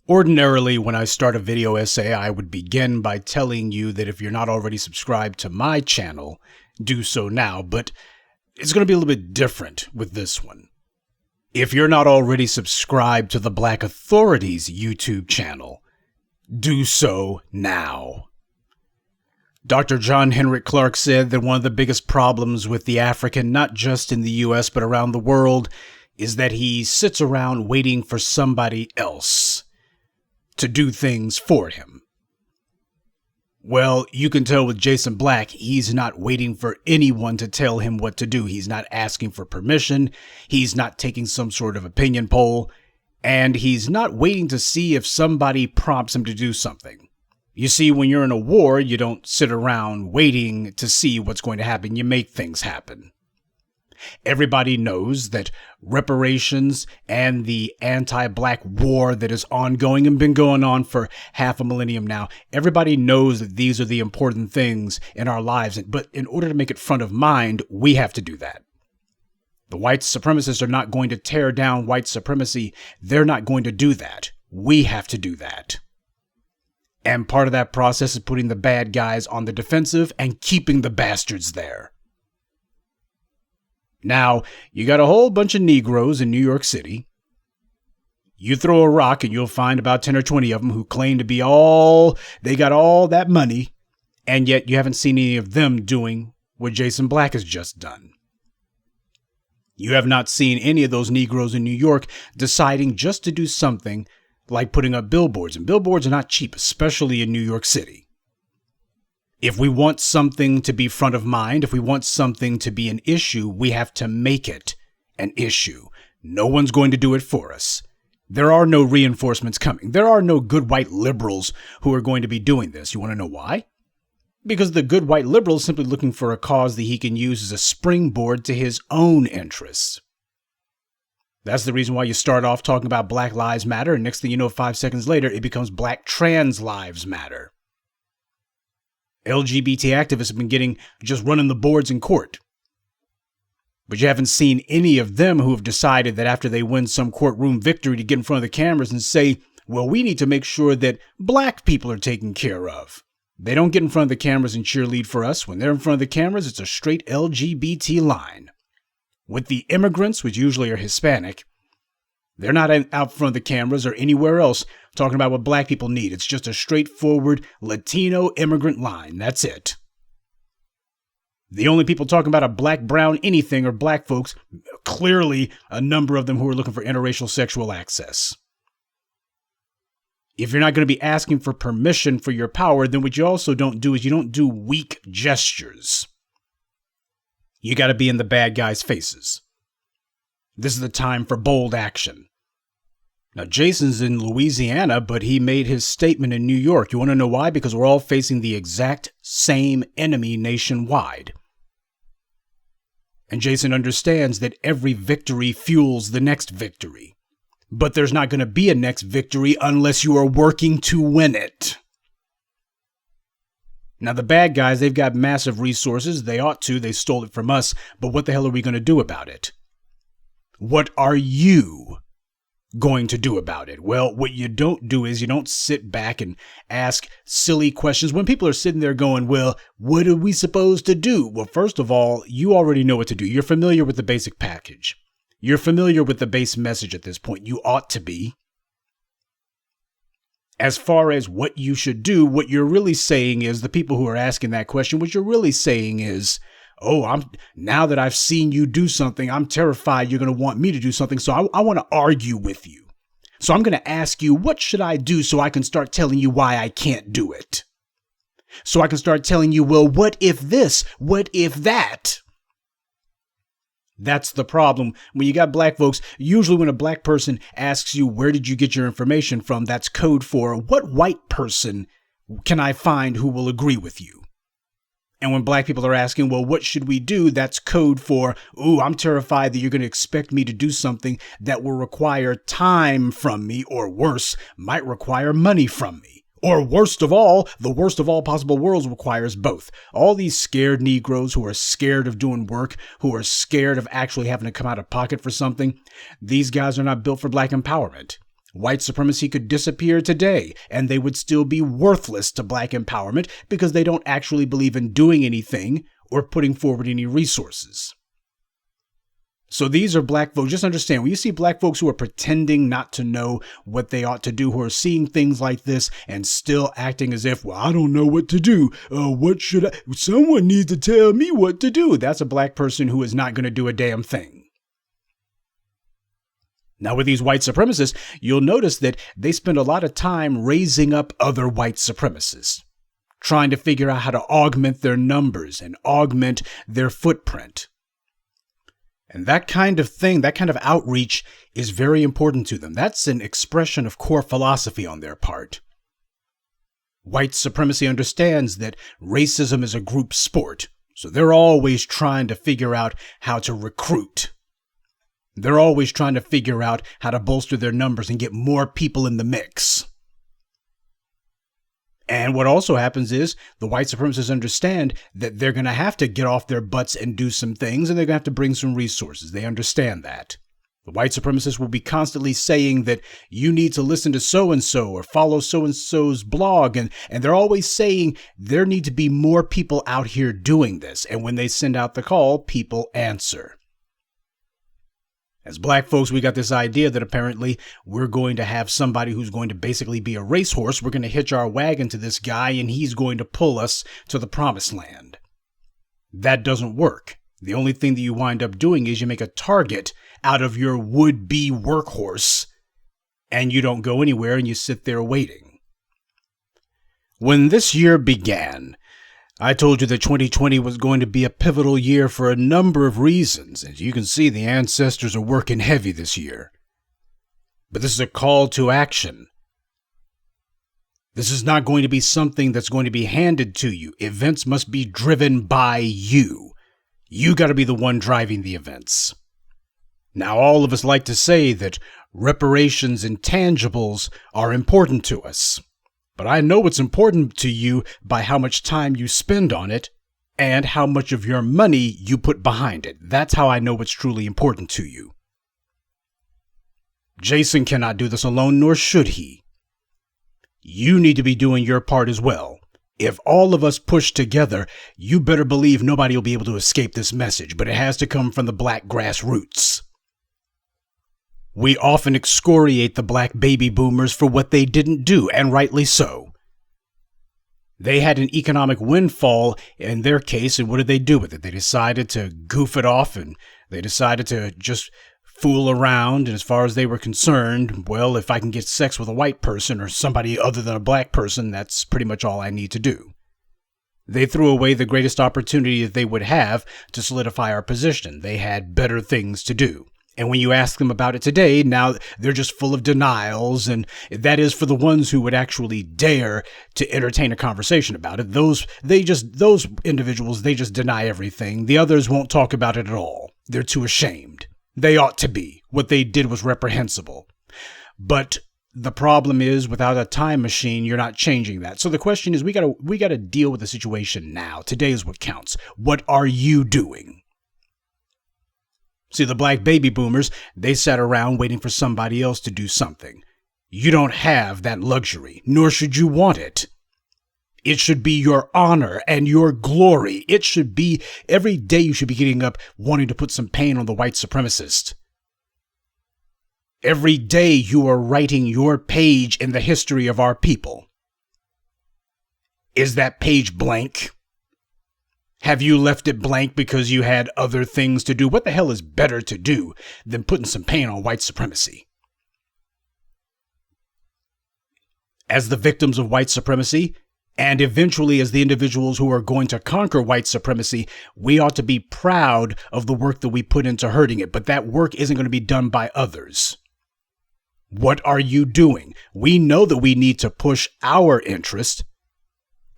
Ordinarily, when I start a video essay, I would begin by telling you that if you're not already subscribed to my channel, do so now, but it's going to be a little bit different with this one. If you're not already subscribed to the Black Authorities YouTube channel, do so now. Dr. John Henrik Clarke said that one of the biggest problems with the African, not just in the US, but around the world, is that he sits around waiting for somebody else to do things for him. Well, you can tell with Jason Black, he's not waiting for anyone to tell him what to do. He's not asking for permission. He's not taking some sort of opinion poll. And he's not waiting to see if somebody prompts him to do something. You see, when you're in a war, you don't sit around waiting to see what's going to happen. You make things happen. Everybody knows that reparations and the anti-black war that is ongoing and been going on for half a millennium now, everybody knows that these are the important things in our lives. But in order to make it front of mind, we have to do that. The white supremacists are not going to tear down white supremacy. They're not going to do that. We have to do that. And part of that process is putting the bad guys on the defensive and keeping the bastards there. Now, you got a whole bunch of Negroes in New York City. You throw a rock and you'll find about 10 or 20 of them who claim to be they got all that money, and yet you haven't seen any of them doing what Jason Black has just done. You have not seen any of those Negroes in New York deciding just to do something like putting up billboards, and billboards are not cheap, especially in New York City. If we want something to be front of mind, if we want something to be an issue, we have to make it an issue. No one's going to do it for us. There are no reinforcements coming. There are no good white liberals who are going to be doing this. You want to know why? Because the good white liberal is simply looking for a cause that he can use as a springboard to his own interests. That's the reason why you start off talking about Black Lives Matter, and next thing you know, 5 seconds later, it becomes Black Trans Lives Matter. LGBT activists have been just running the boards in court. But you haven't seen any of them who have decided that after they win some courtroom victory to get in front of the cameras and say, well, we need to make sure that black people are taken care of. They don't get in front of the cameras and cheerlead for us. When they're in front of the cameras, it's a straight LGBT line. With the immigrants, which usually are Hispanic, they're not out front of the cameras or anywhere else talking about what black people need. It's just a straightforward Latino immigrant line. That's it. The only people talking about a black, brown, anything are black folks, clearly a number of them who are looking for interracial sexual access. If you're not going to be asking for permission for your power, then what you also don't do is you don't do weak gestures. You got to be in the bad guys' faces. This is the time for bold action. Now, Jason's in Louisiana, but he made his statement in New York. You want to know why? Because we're all facing the exact same enemy nationwide. And Jason understands that every victory fuels the next victory. But there's not going to be a next victory unless you are working to win it. Now, the bad guys, they've got massive resources. They ought to. They stole it from us. But what the hell are we going to do about it? What are you going to do about it? Well, what you don't do is you don't sit back and ask silly questions when people are sitting there going, well, what are we supposed to do? Well, first of all, you already know what to do. You're familiar with the basic package. You're familiar with the base message at this point. You ought to be. As far as what you should do, what you're really saying is, the people who are asking that question, what you're really saying is, now that I've seen you do something, I'm terrified you're going to want me to do something. So I want to argue with you. So I'm going to ask you, what should I do so I can start telling you why I can't do it? So I can start telling you, well, what if this? What if that? That's the problem. When you got black folks, usually when a black person asks you, where did you get your information from? That's code for, what white person can I find who will agree with you? And when black people are asking, well, what should we do? That's code for, I'm terrified that you're going to expect me to do something that will require time from me, or worse, might require money from me. Or worst of all, the worst of all possible worlds requires both. All these scared Negroes who are scared of doing work, who are scared of actually having to come out of pocket for something, these guys are not built for black empowerment. White supremacy could disappear today, and they would still be worthless to black empowerment because they don't actually believe in doing anything or putting forward any resources. So these are black folks. Just understand, when you see black folks who are pretending not to know what they ought to do, who are seeing things like this and still acting as if, well, I don't know what to do. What should I? Someone needs to tell me what to do. That's a black person who is not going to do a damn thing. Now, with these white supremacists, you'll notice that they spend a lot of time raising up other white supremacists, trying to figure out how to augment their numbers and augment their footprint. And that kind of thing, that kind of outreach is very important to them. That's an expression of core philosophy on their part. White supremacy understands that racism is a group sport, so they're always trying to figure out how to recruit. They're always trying to figure out how to bolster their numbers and get more people in the mix. And what also happens is the white supremacists understand that they're going to have to get off their butts and do some things, and they're going to have to bring some resources. They understand that. The white supremacists will be constantly saying that you need to listen to so-and-so or follow so-and-so's blog. And they're always saying there need to be more people out here doing this. And when they send out the call, people answer. As black folks, we got this idea that apparently we're going to have somebody who's going to basically be a racehorse. We're going to hitch our wagon to this guy and he's going to pull us to the promised land. That doesn't work. The only thing that you wind up doing is you make a target out of your would-be workhorse and you don't go anywhere and you sit there waiting. When this year began, I told you that 2020 was going to be a pivotal year for a number of reasons. As you can see, the ancestors are working heavy this year. But this is a call to action. This is not going to be something that's going to be handed to you. Events must be driven by you. You got to be the one driving the events. Now, all of us like to say that reparations and tangibles are important to us. But I know it's important to you by how much time you spend on it and how much of your money you put behind it. That's how I know it's truly important to you. Jason cannot do this alone, nor should he. You need to be doing your part as well. If all of us push together, you better believe nobody will be able to escape this message, but it has to come from the black grassroots. We often excoriate the black baby boomers for what they didn't do, and rightly so. They had an economic windfall in their case, and what did they do with it? They decided to goof it off, and they decided to just fool around, and as far as they were concerned, well, if I can get sex with a white person or somebody other than a black person, that's pretty much all I need to do. They threw away the greatest opportunity that they would have to solidify our position. They had better things to do. And when you ask them about it today, now they're just full of denials, and that is for the ones who would actually dare to entertain a conversation about it. Those individuals, they just deny everything. The others won't talk about it at all. They're too ashamed. They ought to be. What they did was reprehensible. But the problem is, without a time machine, you're not changing that. So the question is, we gotta deal with the situation now. Today is what counts. What are you doing? See, the black baby boomers, they sat around waiting for somebody else to do something. You don't have that luxury, nor should you want it. It should be your honor and your glory. It should be every day you should be getting up wanting to put some pain on the white supremacist. Every day you are writing your page in the history of our people. Is that page blank? Have you left it blank because you had other things to do? What the hell is better to do than putting some paint on white supremacy? As the victims of white supremacy, and eventually as the individuals who are going to conquer white supremacy, we ought to be proud of the work that we put into hurting it. But that work isn't going to be done by others. What are you doing? We know that we need to push our interest.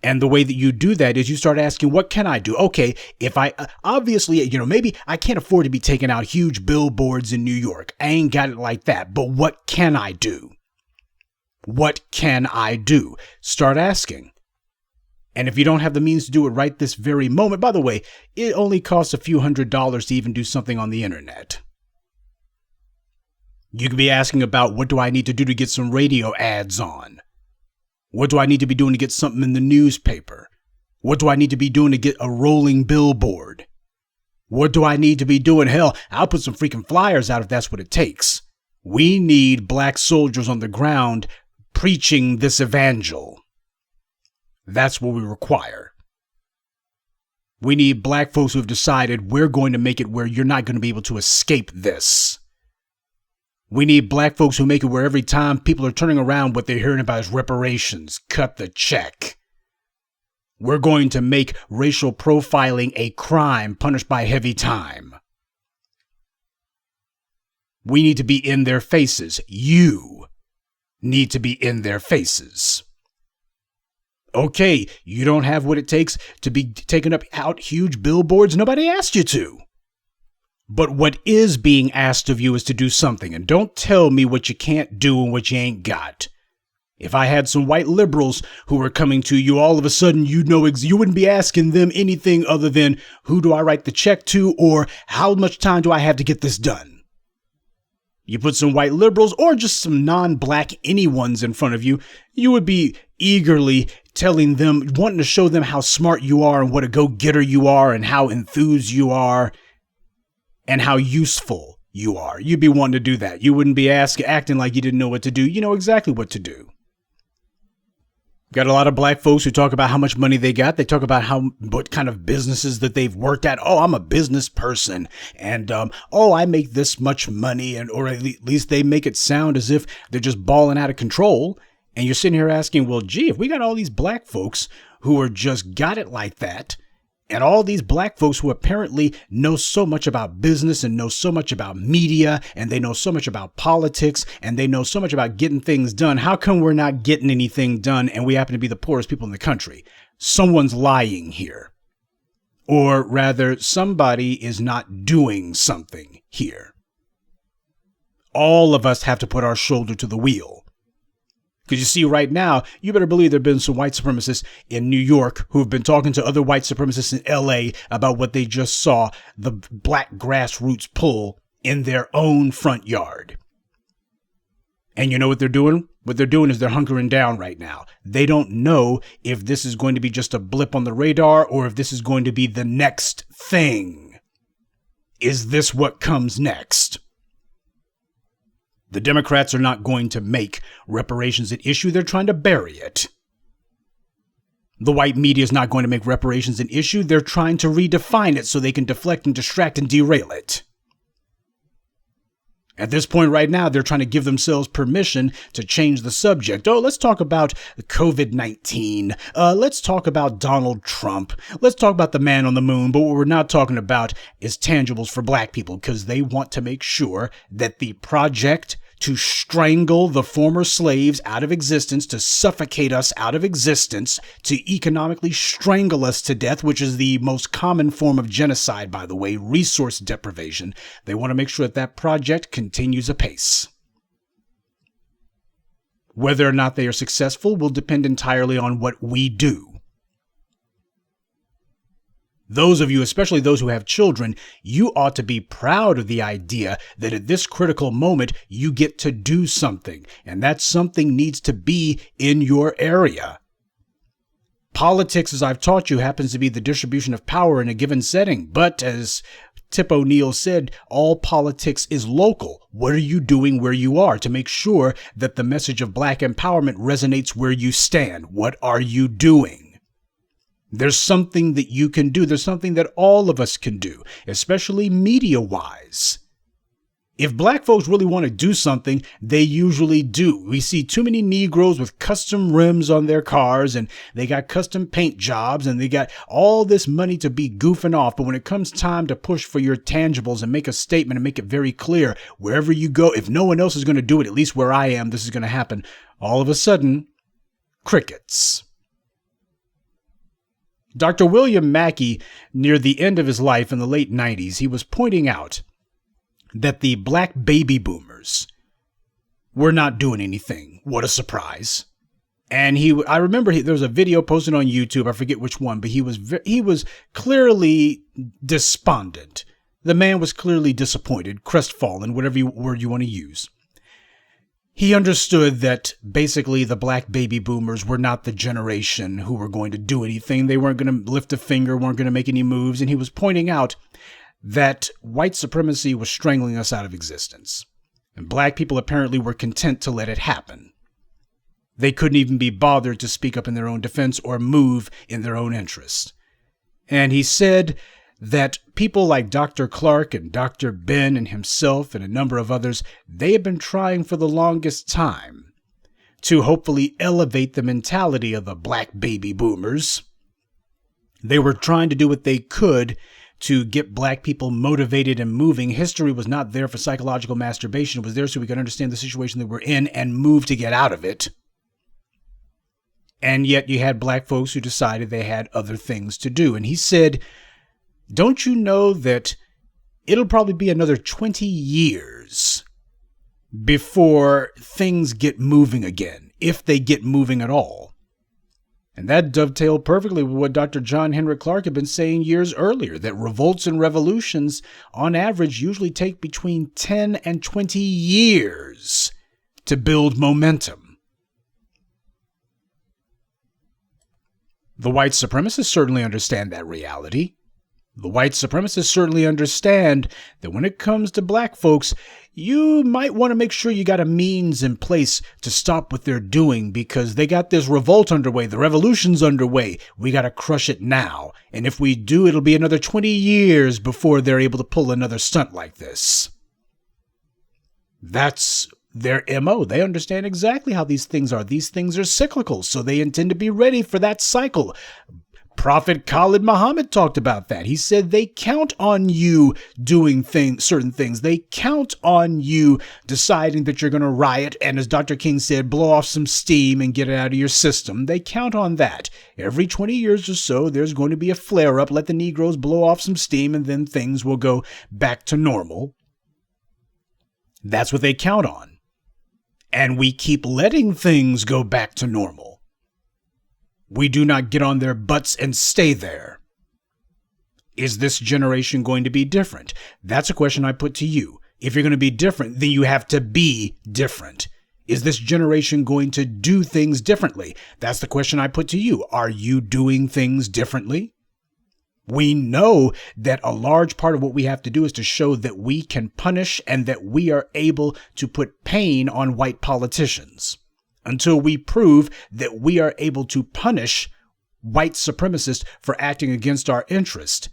And the way that you do that is you start asking, what can I do? Okay, if I, obviously, maybe I can't afford to be taking out huge billboards in New York. I ain't got it like that. But what can I do? What can I do? Start asking. And if you don't have the means to do it right this very moment, by the way, it only costs a few $100s to even do something on the internet. You could be asking about, what do I need to do to get some radio ads on? What do I need to be doing to get something in the newspaper? What do I need to be doing to get a rolling billboard? What do I need to be doing? Hell, I'll put some freaking flyers out if that's what it takes. We need black soldiers on the ground preaching this evangel. That's what we require. We need black folks who have decided we're going to make it where you're not going to be able to escape this. We need black folks who make it where every time people are turning around, what they're hearing about is reparations. Cut the check. We're going to make racial profiling a crime punished by heavy time. We need to be in their faces. You need to be in their faces. Okay, you don't have what it takes to be taking up out huge billboards. Nobody asked you to. But what is being asked of you is to do something. And don't tell me what you can't do and what you ain't got. If I had some white liberals who were coming to you, all of a sudden you wouldn't be asking them anything other than, who do I write the check to, or how much time do I have to get this done? You put some white liberals or just some non-black anyones in front of you, you would be eagerly telling them, wanting to show them how smart you are and what a go-getter you are and how enthused you are and how useful you are. You'd be wanting to do that. You wouldn't be acting like you didn't know what to do. You know exactly what to do. Got a lot of black folks who talk about how much money they got. They talk about what kind of businesses that they've worked at. Oh, I'm a business person. And, I make this much money. Or at least they make it sound as if they're just balling out of control. And you're sitting here asking, well, gee, if we got all these black folks who are just got it like that, and all these black folks who apparently know so much about business and know so much about media, and they know so much about politics, and they know so much about getting things done, how come we're not getting anything done and we happen to be the poorest people in the country? Someone's lying here. Or rather, somebody is not doing something here. All of us have to put our shoulder to the wheel. Because you see, right now, you better believe there have been some white supremacists in New York who have been talking to other white supremacists in LA about what they just saw the black grassroots pull in their own front yard. And you know what they're doing? What they're doing is they're hunkering down right now. They don't know if this is going to be just a blip on the radar or if this is going to be the next thing. Is this what comes next? The Democrats are not going to make reparations an issue. They're trying to bury it. The white media is not going to make reparations an issue. They're trying to redefine it so they can deflect and distract and derail it. At this point right now, they're trying to give themselves permission to change the subject. Oh, let's talk about COVID-19. Let's talk about Donald Trump. Let's talk about the man on the moon. But what we're not talking about is tangibles for black people, because they want to make sure that the project to strangle the former slaves out of existence, to suffocate us out of existence, to economically strangle us to death, which is the most common form of genocide, by the way, resource deprivation. They want to make sure that that project continues apace. Whether or not they are successful will depend entirely on what we do. Those of you, especially those who have children, you ought to be proud of the idea that at this critical moment, you get to do something, and that something needs to be in your area. Politics, as I've taught you, happens to be the distribution of power in a given setting, but as Tip O'Neill said, all politics is local. What are you doing where you are to make sure that the message of black empowerment resonates where you stand? What are you doing? There's something that you can do. There's something that all of us can do, especially media-wise. If black folks really want to do something, they usually do. We see too many Negroes with custom rims on their cars, and they got custom paint jobs, and they got all this money to be goofing off. But when it comes time to push for your tangibles and make a statement and make it very clear, wherever you go, if no one else is going to do it, at least where I am, this is going to happen. All of a sudden, crickets. Dr. William Mackey, near the end of his life in the late 90s, he was pointing out that the black baby boomers were not doing anything. What a surprise. And I remember there was a video posted on YouTube, I forget which one, but he was clearly despondent. The man was clearly disappointed, crestfallen, whatever word you want to use. He understood that basically the black baby boomers were not the generation who were going to do anything. They weren't going to lift a finger, weren't going to make any moves. And he was pointing out that white supremacy was strangling us out of existence. And black people apparently were content to let it happen. They couldn't even be bothered to speak up in their own defense or move in their own interest. And he said that people like Dr. Clark and Dr. Ben and himself and a number of others, they have been trying for the longest time to hopefully elevate the mentality of the black baby boomers. They were trying to do what they could to get black people motivated and moving. History was not there for psychological masturbation. It was there so we could understand the situation that we're in and move to get out of it. And yet you had black folks who decided they had other things to do. And he said, don't you know that it'll probably be another 20 years before things get moving again, if they get moving at all? And that dovetailed perfectly with what Dr. John Henrik Clarke had been saying years earlier, that revolts and revolutions on average usually take between 10 and 20 years to build momentum. The white supremacists certainly understand that reality. The white supremacists certainly understand that when it comes to black folks, you might want to make sure you got a means in place to stop what they're doing, because they got this revolt underway. The revolution's underway. We got to crush it now. And if we do, it'll be another 20 years before they're able to pull another stunt like this. That's their MO. They understand exactly how these things are. These things are cyclical, so they intend to be ready for that cycle. Prophet Khalid Muhammad talked about that. He said they count on you doing certain things. They count on you deciding that you're going to riot and, as Dr. King said, blow off some steam and get it out of your system. They count on that. Every 20 years or so, there's going to be a flare-up. Let the Negroes blow off some steam and then things will go back to normal. That's what they count on. And we keep letting things go back to normal. We do not get on their butts and stay there. Is this generation going to be different? That's a question I put to you. If you're going to be different, then you have to be different. Is this generation going to do things differently? That's the question I put to you. Are you doing things differently? We know that a large part of what we have to do is to show that we can punish and that we are able to put pain on white politicians. Until we prove that we are able to punish white supremacists for acting against our interest.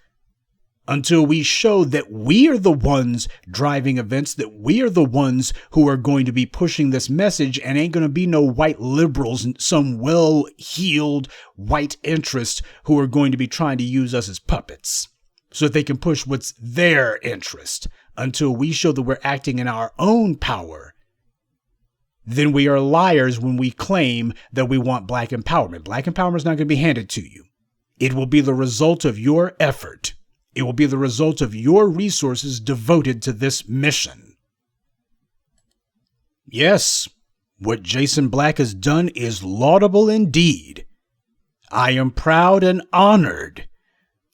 Until we show that we are the ones driving events, that we are the ones who are going to be pushing this message, and ain't going to be no white liberals and some well-heeled white interests who are going to be trying to use us as puppets so that they can push what's their interest. Until we show that we're acting in our own power, then we are liars when we claim that we want black empowerment. Black empowerment is not going to be handed to you. It will be the result of your effort. It will be the result of your resources devoted to this mission. Yes, what Jason Black has done is laudable indeed. I am proud and honored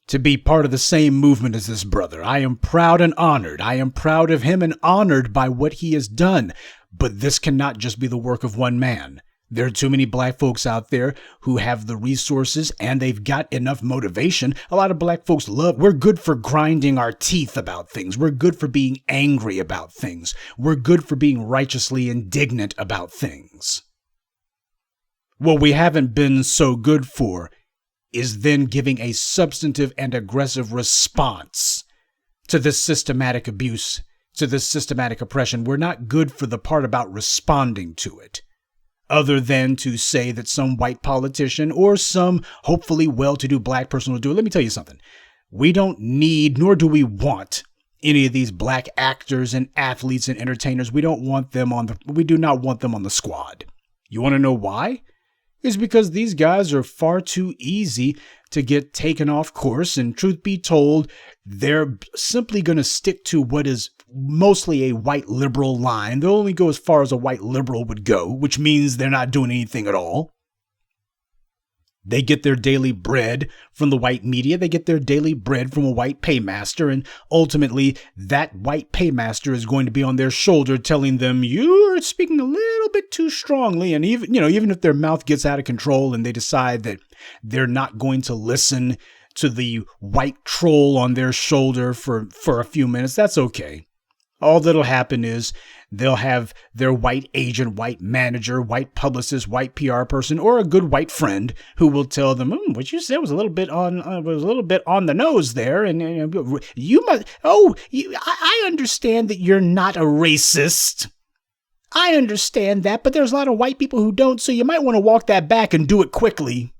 to be part of the same movement as this brother. I am proud and honored. I am proud of him and honored by what he has done. But this cannot just be the work of one man. There are too many black folks out there who have the resources and they've got enough motivation. A lot of black folks we're good for grinding our teeth about things. We're good for being angry about things. We're good for being righteously indignant about things. What we haven't been so good for is then giving a substantive and aggressive response to this systematic abuse, to this systematic oppression. We're not good for the part about responding to it, other than to say that some white politician or some hopefully well-to-do black person will do it. Let me tell you something. We don't need, nor do we want, any of these black actors and athletes and entertainers. We do not want them on the squad. You want to know why? It's because these guys are far too easy to get taken off course, and truth be told, they're simply going to stick to what is mostly a white liberal line. They'll only go as far as a white liberal would go, which means they're not doing anything at all. They get their daily bread from the white media. They get their daily bread from a white paymaster. And ultimately, that white paymaster is going to be on their shoulder telling them, you're speaking a little bit too strongly. And even if their mouth gets out of control and they decide that they're not going to listen to the white troll on their shoulder for a few minutes, that's okay. All that'll happen is they'll have their white agent, white manager, white publicist, white PR person, or a good white friend who will tell them, what you said was a little bit on the nose there, and you must. I understand that you're not a racist. I understand that, but there's a lot of white people who don't, so you might want to walk that back and do it quickly.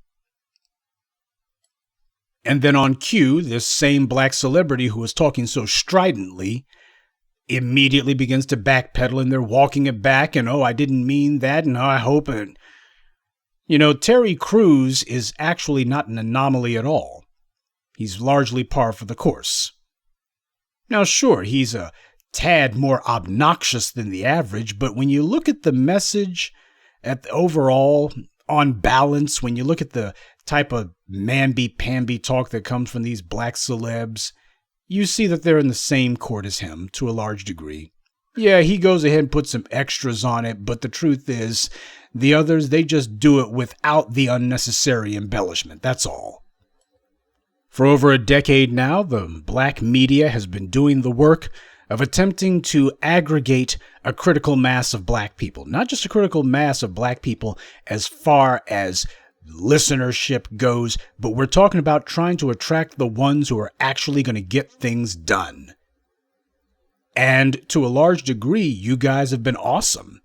And then on cue, this same black celebrity who was talking so stridently immediately begins to backpedal, and they're walking it back, and I didn't mean that, and I hope it. Terry Crews is actually not an anomaly at all. He's largely par for the course. Now, sure, he's a tad more obnoxious than the average, but when you look at the message, at the overall, on balance, when you look at the type of mamby-pamby talk that comes from these black celebs, you see that they're in the same court as him to a large degree. Yeah, he goes ahead and puts some extras on it, but the truth is, the others, they just do it without the unnecessary embellishment, that's all. For over a decade now, the black media has been doing the work of attempting to aggregate a critical mass of black people. Not just a critical mass of black people as far as listenership goes, but we're talking about trying to attract the ones who are actually going to get things done. And to a large degree, you guys have been awesome.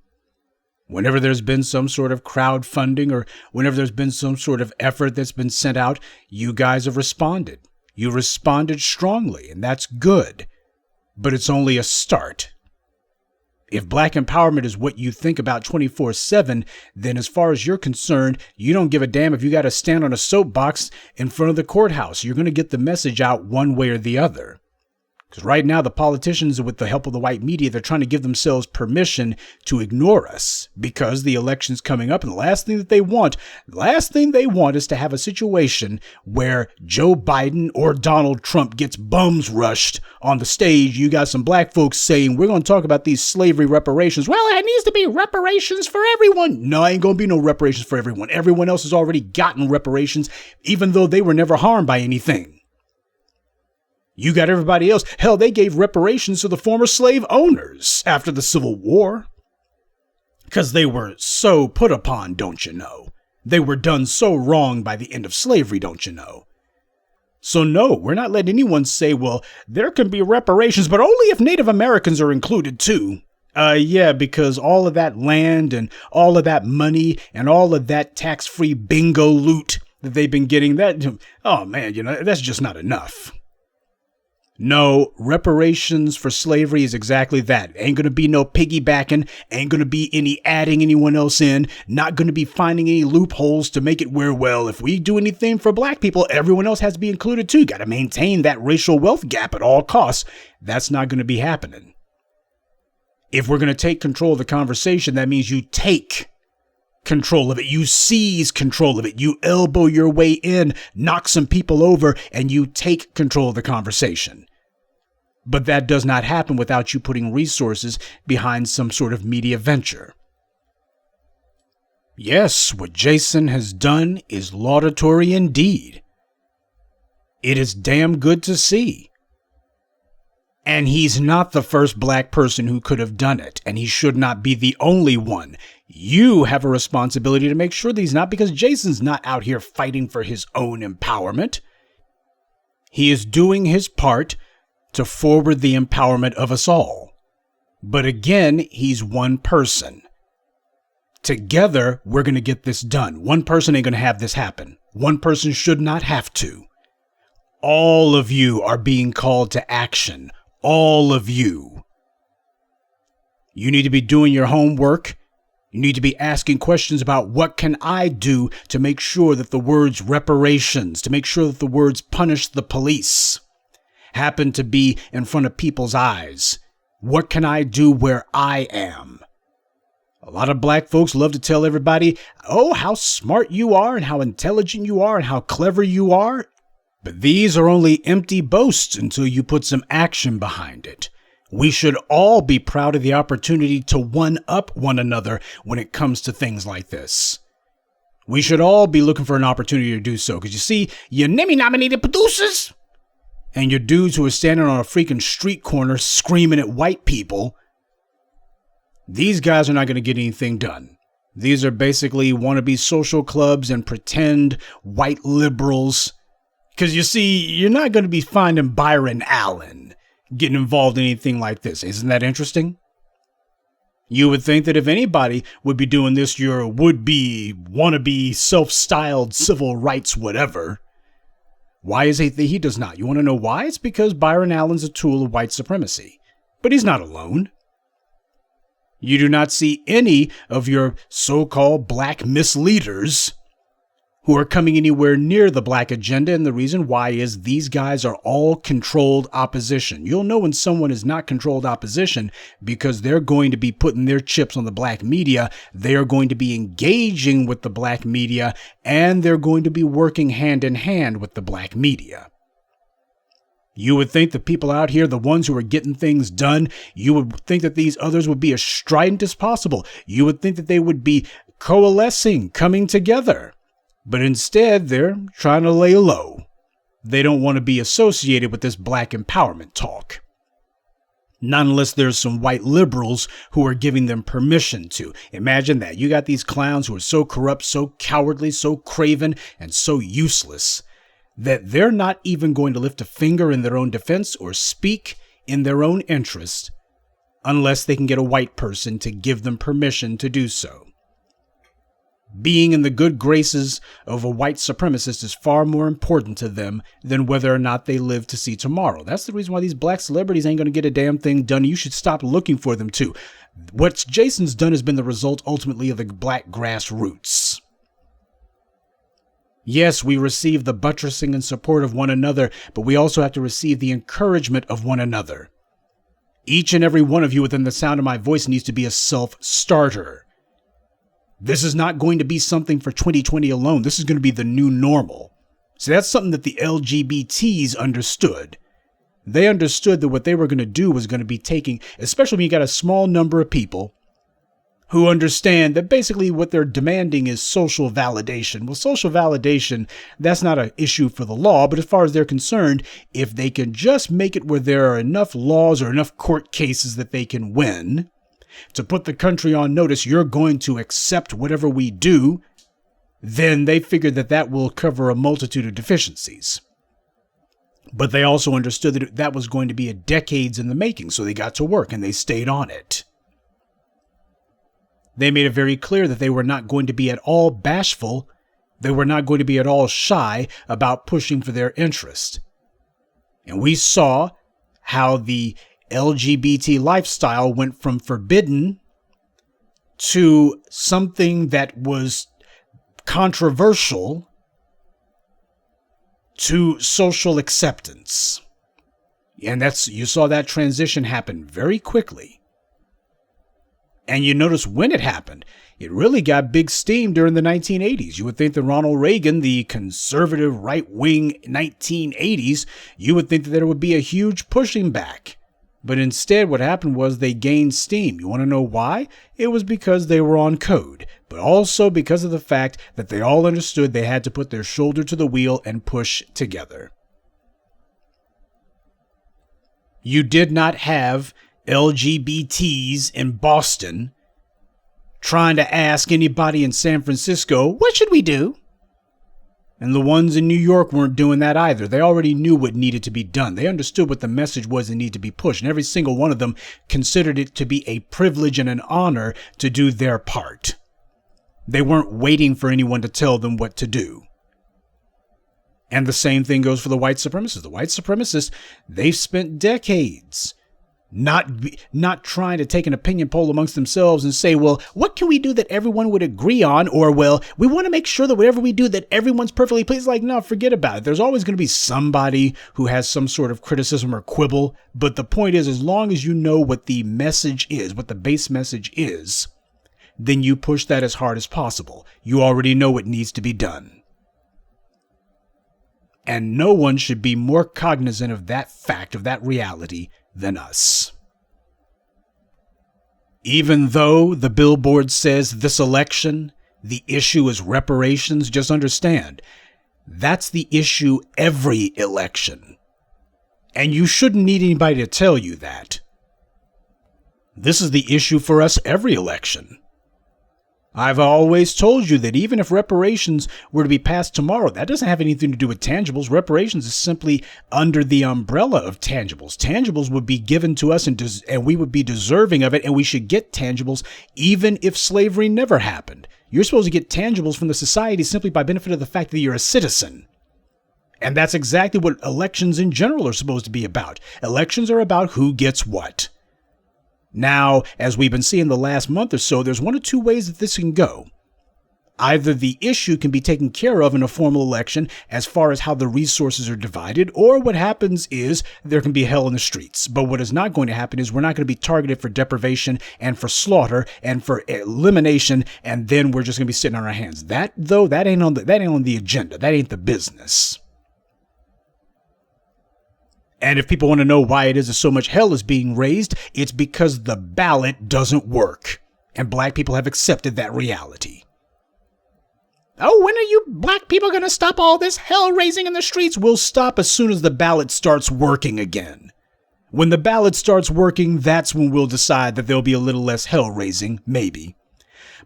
Whenever there's been some sort of crowdfunding or whenever there's been some sort of effort that's been sent out, you guys have responded. You responded strongly, and that's good. But it's only a start. If black empowerment is what you think about 24/7, then as far as you're concerned, you don't give a damn if you got to stand on a soapbox in front of the courthouse. You're going to get the message out one way or the other. Because right now, the politicians, with the help of the white media, they're trying to give themselves permission to ignore us because the election's coming up. And the last thing they want is to have a situation where Joe Biden or Donald Trump gets bums rushed on the stage. You got some black folks saying, we're going to talk about these slavery reparations. Well, it needs to be reparations for everyone. No, ain't going to be no reparations for everyone. Everyone else has already gotten reparations, even though they were never harmed by anything. You got everybody else. Hell, they gave reparations to the former slave owners after the Civil War. Because they were so put upon, don't you know? They were done so wrong by the end of slavery, don't you know? So no, we're not letting anyone say, well, there can be reparations, but only if Native Americans are included too. Yeah, because all of that land and all of that money and all of that tax-free bingo loot that they've been getting, oh man, that's just not enough. No, reparations for slavery is exactly that. Ain't going to be no piggybacking, ain't going to be any adding anyone else in, not going to be finding any loopholes to make it where, well, if we do anything for black people, everyone else has to be included too. Got to maintain that racial wealth gap at all costs. That's not going to be happening. If we're going to take control of the conversation, that means you take control of it. You seize control of it. You elbow your way in, knock some people over, and you take control of the conversation. But that does not happen without you putting resources behind some sort of media venture. Yes, what Jason has done is laudatory indeed. It is damn good to see. And he's not the first black person who could have done it, and he should not be the only one. You have a responsibility to make sure that he's not, because Jason's not out here fighting for his own empowerment. He is doing his part to forward the empowerment of us all. But again, he's one person. Together, we're going to get this done. One person ain't going to have this happen. One person should not have to. All of you are being called to action. All of you. You need to be doing your homework. You need to be asking questions about what can I do to make sure that the words reparations, to make sure that the words punish the police happen to be in front of people's eyes. What can I do where I am? A lot of black folks love to tell everybody, oh, how smart you are and how intelligent you are and how clever you are. But these are only empty boasts until you put some action behind it. We should all be proud of the opportunity to one-up one another when it comes to things like this. We should all be looking for an opportunity to do so. Because you see, your Emmy-nominated producers and your dudes who are standing on a freaking street corner screaming at white people, these guys are not going to get anything done. These are basically wannabe social clubs and pretend white liberals. Because you see, you're not going to be finding Byron Allen getting involved in anything like this. Isn't that interesting? You would think that if anybody would be doing this, your would-be, wannabe, self-styled civil rights whatever. Why is it that he does not? You want to know why? It's because Byron Allen's a tool of white supremacy. But he's not alone. You do not see any of your so-called black misleaders who are coming anywhere near the black agenda, and the reason why is these guys are all controlled opposition. You'll know when someone is not controlled opposition because they're going to be putting their chips on the black media, they are going to be engaging with the black media, and they're going to be working hand in hand with the black media. You would think the people out here, the ones who are getting things done, you would think that these others would be as strident as possible. You would think that they would be coalescing, coming together. But instead, they're trying to lay low. They don't want to be associated with this black empowerment talk. Not unless there's some white liberals who are giving them permission to. Imagine that. You got these clowns who are so corrupt, so cowardly, so craven, and so useless that they're not even going to lift a finger in their own defense or speak in their own interest unless they can get a white person to give them permission to do so. Being in the good graces of a white supremacist is far more important to them than whether or not they live to see tomorrow. That's the reason why these black celebrities ain't going to get a damn thing done. You should stop looking for them too. What Jason's done has been the result ultimately of the black grassroots. Yes, we receive the buttressing and support of one another, but we also have to receive the encouragement of one another. Each and every one of you within the sound of my voice needs to be a self-starter. This is not going to be something for 2020 alone. This is going to be the new normal. So that's something that the LGBTs understood. They understood that what they were going to do was going to be taking, especially when you got a small number of people who understand that basically what they're demanding is social validation. Well, social validation, that's not an issue for the law, but as far as they're concerned, if they can just make it where there are enough laws or enough court cases that they can win to put the country on notice, you're going to accept whatever we do, then they figured that that will cover a multitude of deficiencies. But they also understood that that was going to be a decades in the making, so they got to work and they stayed on it. They made it very clear that they were not going to be at all bashful. They were not going to be at all shy about pushing for their interest. And we saw how the LGBT lifestyle went from forbidden to something that was controversial to social acceptance. And you saw that transition happen very quickly. And you notice when it happened, it really got big steam during the 1980s. You would think that Ronald Reagan, the conservative right-wing 1980s, you would think that there would be a huge pushing back. But instead, what happened was they gained steam. You want to know why? It was because they were on code, but also because of the fact that they all understood they had to put their shoulder to the wheel and push together. You did not have LGBTs in Boston trying to ask anybody in San Francisco, what should we do? And the ones in New York weren't doing that either. They already knew what needed to be done. They understood what the message was that needed to be pushed. And every single one of them considered it to be a privilege and an honor to do their part. They weren't waiting for anyone to tell them what to do. And the same thing goes for the white supremacists. The white supremacists, they've spent decades not trying to take an opinion poll amongst themselves and say, well, what can we do that everyone would agree on? Or, well, we want to make sure that whatever we do that everyone's perfectly pleased. Like, no, forget about it. There's always going to be somebody who has some sort of criticism or quibble. But the point is, as long as you know what the message is, what the base message is, then you push that as hard as possible. You already know what needs to be done. And no one should be more cognizant of that fact, of that reality, than us. Even though the billboard says this election, the issue is reparations, just understand, that's the issue every election. And you shouldn't need anybody to tell you that. This is the issue for us every election. I've always told you that even if reparations were to be passed tomorrow, that doesn't have anything to do with tangibles. Reparations is simply under the umbrella of tangibles. Tangibles would be given to us and we would be deserving of it, and we should get tangibles even if slavery never happened. You're supposed to get tangibles from the society simply by benefit of the fact that you're a citizen. And that's exactly what elections in general are supposed to be about. Elections are about who gets what. Now, as we've been seeing the last month or so, there's one of two ways that this can go. Either the issue can be taken care of in a formal election as far as how the resources are divided, or what happens is there can be hell in the streets. But what is not going to happen is we're not going to be targeted for deprivation and for slaughter and for elimination, and then we're just going to be sitting on our hands. That ain't on the agenda. That ain't the business. And if people want to know why it is that so much hell is being raised, it's because the ballot doesn't work. And black people have accepted that reality. Oh, when are you black people going to stop all this hell raising in the streets? We'll stop as soon as the ballot starts working again. When the ballot starts working, that's when we'll decide that there'll be a little less hell raising, maybe.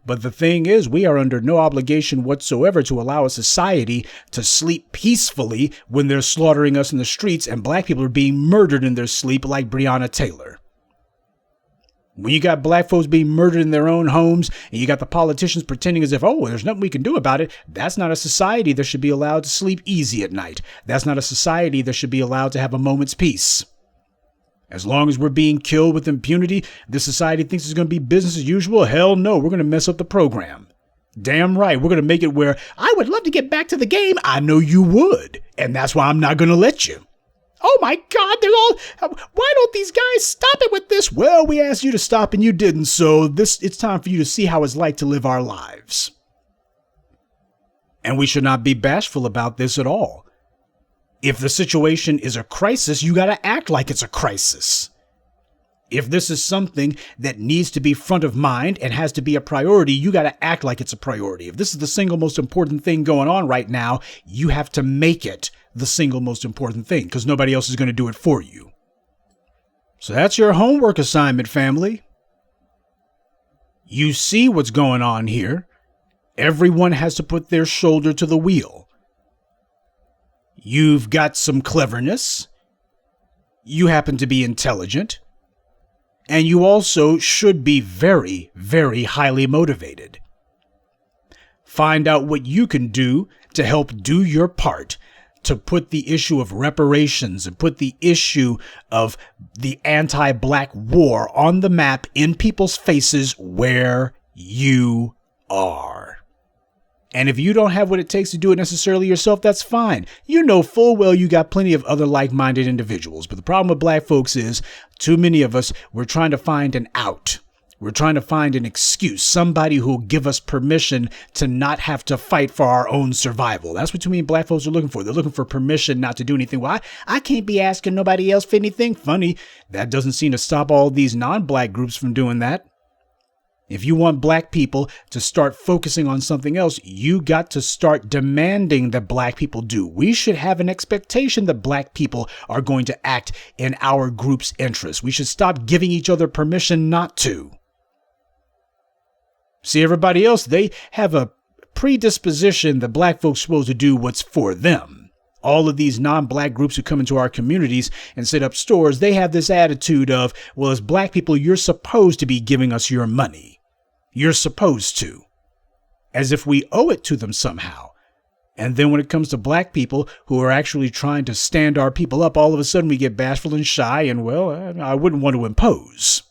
But the thing is, we are under no obligation whatsoever to allow a society to sleep peacefully when they're slaughtering us in the streets and black people are being murdered in their sleep like Breonna Taylor. When you got black folks being murdered in their own homes and you got the politicians pretending as if, oh, there's nothing we can do about it, that's not a society that should be allowed to sleep easy at night. That's not a society that should be allowed to have a moment's peace. As long as we're being killed with impunity, this society thinks it's going to be business as usual. Hell no, we're going to mess up the program. Damn right, we're going to make it where I would love to get back to the game. I know you would. And that's why I'm not going to let you. Oh my God, why don't these guys stop it with this? Well, we asked you to stop and you didn't. So it's time for you to see how it's like to live our lives. And we should not be bashful about this at all. If the situation is a crisis, you got to act like it's a crisis. If this is something that needs to be front of mind and has to be a priority, you got to act like it's a priority. If this is the single most important thing going on right now, you have to make it the single most important thing because nobody else is going to do it for you. So that's your homework assignment, family. You see what's going on here. Everyone has to put their shoulder to the wheel. You've got some cleverness, you happen to be intelligent, and you also should be very, very highly motivated. Find out what you can do to help do your part to put the issue of reparations and put the issue of the anti-black war on the map in people's faces where you are. And if you don't have what it takes to do it necessarily yourself, that's fine. You know full well you got plenty of other like-minded individuals. But the problem with black folks is too many of us, we're trying to find an out. We're trying to find an excuse, somebody who'll give us permission to not have to fight for our own survival. That's what too many black folks are looking for. They're looking for permission not to do anything. Well, I can't be asking nobody else for anything. Funny, that doesn't seem to stop all these non-black groups from doing that. If you want black people to start focusing on something else, you got to start demanding that black people do. We should have an expectation that black people are going to act in our group's interest. We should stop giving each other permission not to. See, everybody else, they have a predisposition that black folks are supposed to do what's for them. All of these non-black groups who come into our communities and set up stores, they have this attitude of, well, as black people, you're supposed to be giving us your money. You're supposed to. As if we owe it to them somehow. And then when it comes to black people who are actually trying to stand our people up, all of a sudden we get bashful and shy and, well, I wouldn't want to impose.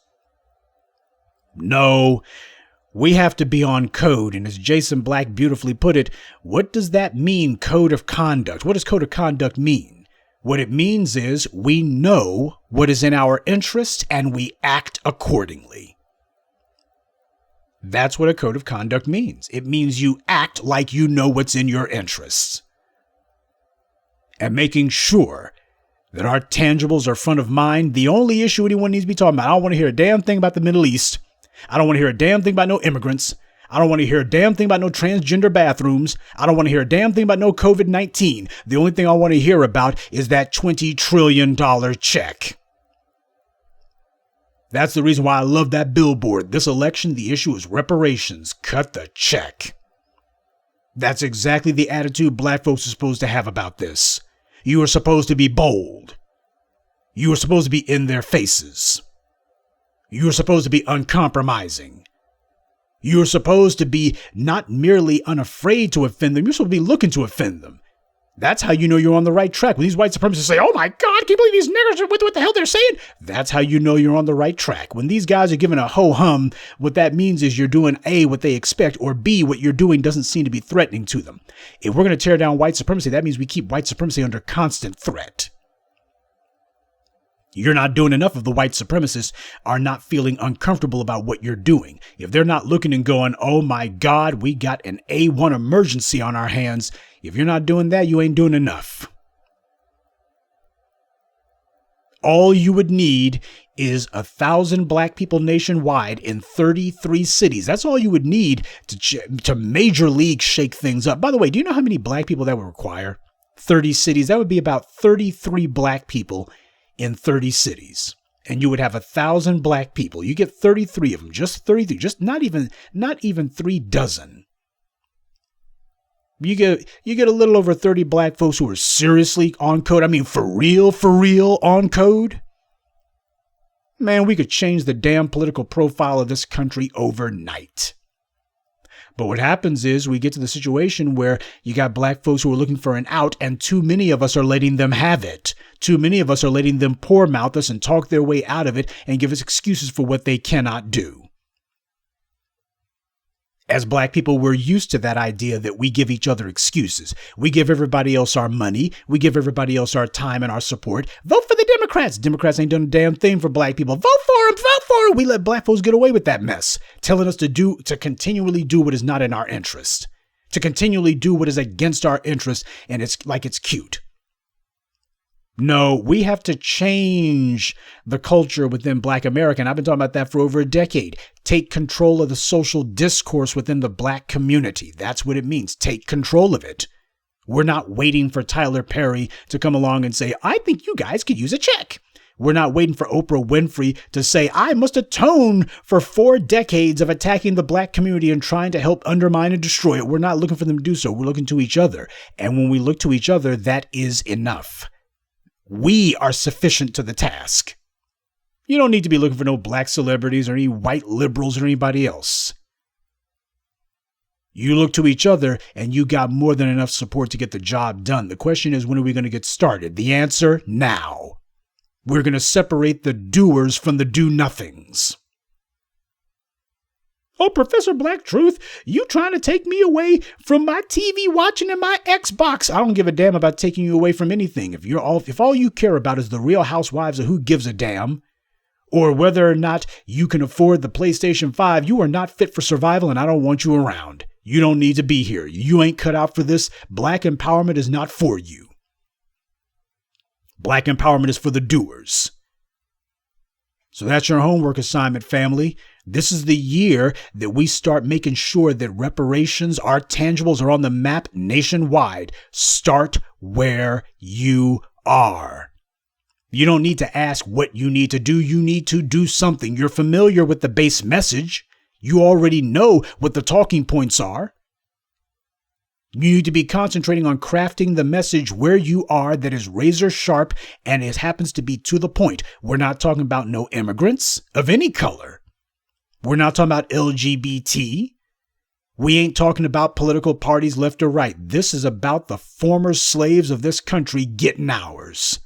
No, we have to be on code. And as Jason Black beautifully put it, what does that mean, code of conduct? What does code of conduct mean? What it means is we know what is in our interest and we act accordingly. That's what a code of conduct means. It means you act like you know what's in your interests. And making sure that our tangibles are front of mind. The only issue anyone needs to be talking about, I don't want to hear a damn thing about the Middle East. I don't want to hear a damn thing about no immigrants. I don't want to hear a damn thing about no transgender bathrooms. I don't want to hear a damn thing about no COVID-19. The only thing I want to hear about is that $20 trillion check. That's the reason why I love that billboard. This election, the issue is reparations. Cut the check. That's exactly the attitude black folks are supposed to have about this. You are supposed to be bold. You are supposed to be in their faces. You are supposed to be uncompromising. You are supposed to be not merely unafraid to offend them. You're supposed to be looking to offend them. That's how you know you're on the right track. When these white supremacists say, oh my God, can you believe these niggers are with what the hell they're saying? That's how you know you're on the right track. When these guys are giving a ho-hum, what that means is you're doing A, what they expect, or B, what you're doing doesn't seem to be threatening to them. If we're going to tear down white supremacy, that means we keep white supremacy under constant threat. You're not doing enough if the white supremacists are not feeling uncomfortable about what you're doing. If they're not looking and going, oh my God, we got an A1 emergency on our hands. If you're not doing that, you ain't doing enough. All you would need is 1,000 black people nationwide in 33 cities. That's all you would need to major league shake things up. By the way, do you know how many black people that would require? 30 cities. That would be about 33 black people in 30 cities. And you would have 1,000 black people. You get 33 of them, just 33, just not even 3 dozen. You get a little over 30 black folks who are seriously on code. I mean, for real on code. Man, we could change the damn political profile of this country overnight. But what happens is we get to the situation where you got black folks who are looking for an out, and too many of us are letting them have it. Too many of us are letting them poor mouth us and talk their way out of it and give us excuses for what they cannot do. As black people, we're used to that idea that we give each other excuses. We give everybody else our money. We give everybody else our time and our support. Vote for the Democrats. Democrats ain't done a damn thing for black people. Vote for them. Vote for them. We let black folks get away with that mess, telling us to continually do what is not in our interest, to continually do what is against our interest, and it's like it's cute. No, we have to change the culture within Black America. And I've been talking about that for over a decade. Take control of the social discourse within the black community. That's what it means. Take control of it. We're not waiting for Tyler Perry to come along and say, I think you guys could use a check. We're not waiting for Oprah Winfrey to say, I must atone for 4 decades of attacking the black community and trying to help undermine and destroy it. We're not looking for them to do so. We're looking to each other. And when we look to each other, that is enough. We are sufficient to the task. You don't need to be looking for no black celebrities or any white liberals or anybody else. You look to each other and you got more than enough support to get the job done. The question is, when are we going to get started? The answer, now. We're going to separate the doers from the do-nothings. Oh, Professor Black Truth, you trying to take me away from my TV watching and my Xbox. I don't give a damn about taking you away from anything. If all you care about is the Real Housewives of Who Gives a Damn, or whether or not you can afford the PlayStation 5, you are not fit for survival and I don't want you around. You don't need to be here. You ain't cut out for this. Black empowerment is not for you. Black empowerment is for the doers. So that's your homework assignment, family. This is the year that we start making sure that reparations, our tangibles, are on the map nationwide. Start where you are. You don't need to ask what you need to do. You need to do something. You're familiar with the base message. You already know what the talking points are. You need to be concentrating on crafting the message where you are that is razor sharp and it happens to be to the point. We're not talking about no immigrants of any color. We're not talking about LGBT. We ain't talking about political parties left or right. This is about the former slaves of this country getting ours.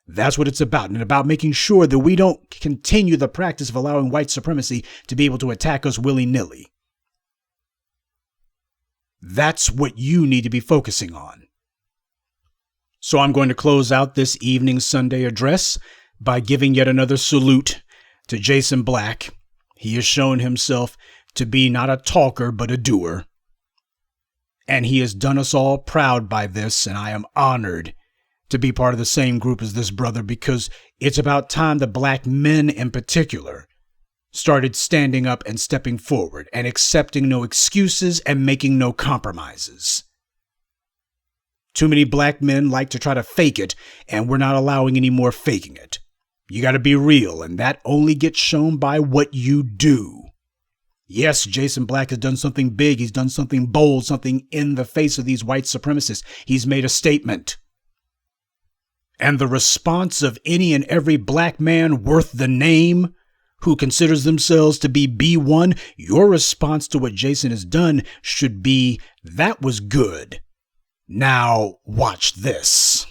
That's what it's about, and about making sure that we don't continue the practice of allowing white supremacy to be able to attack us willy-nilly. That's what you need to be focusing on. So I'm going to close out this evening Sunday address by giving yet another salute to Jason Black. He has shown himself to be not a talker, but a doer. And he has done us all proud by this, and I am honored to be part of the same group as this brother, because it's about time the black men in particular started standing up and stepping forward and accepting no excuses and making no compromises. Too many black men like to try to fake it, and we're not allowing any more faking it. You got to be real, and that only gets shown by what you do. Yes, Jason Black has done something big. He's done something bold, something in the face of these white supremacists. He's made a statement. And the response of any and every black man worth the name who considers themselves to be B1, your response to what Jason has done should be, that was good. Now watch this.